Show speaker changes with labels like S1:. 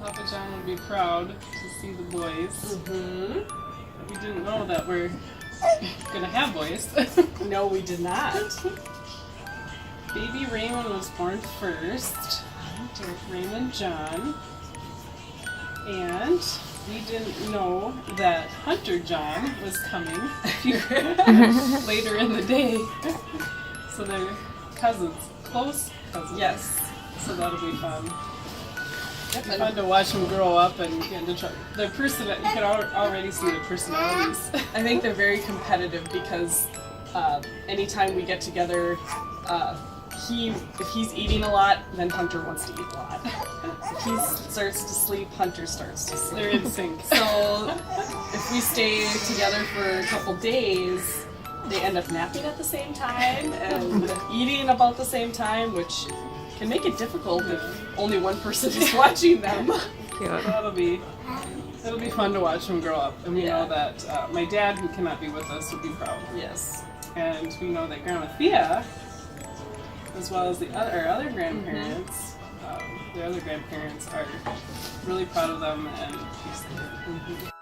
S1: Papa John would be proud to see the boys. We didn't know that we're gonna have boys.
S2: No, we did not.
S1: Baby Raymond was born first. Raymond John. And we didn't know that Hunter John was coming later in the day. So they're cousins, close cousins.
S2: Yes.
S1: So that'll be fun. It's fun to watch them grow up and get into trouble. Their you can already see their personalities.
S2: I think they're very competitive because anytime we get together, if he's eating a lot, then Hunter wants to eat a lot. If he starts to sleep, Hunter starts to sleep.
S1: They're in sync.
S2: So if we stay together for a couple days, they end up napping at the same time and eating about the same time, which can make it difficult if only one person is watching them.
S1: It'll be fun to watch them grow up. And we know that my dad, who cannot be with us, would be proud.
S2: Yes.
S1: And we know that Grandma Thea, as well as our other grandparents, their other grandparents are really proud of them and excited.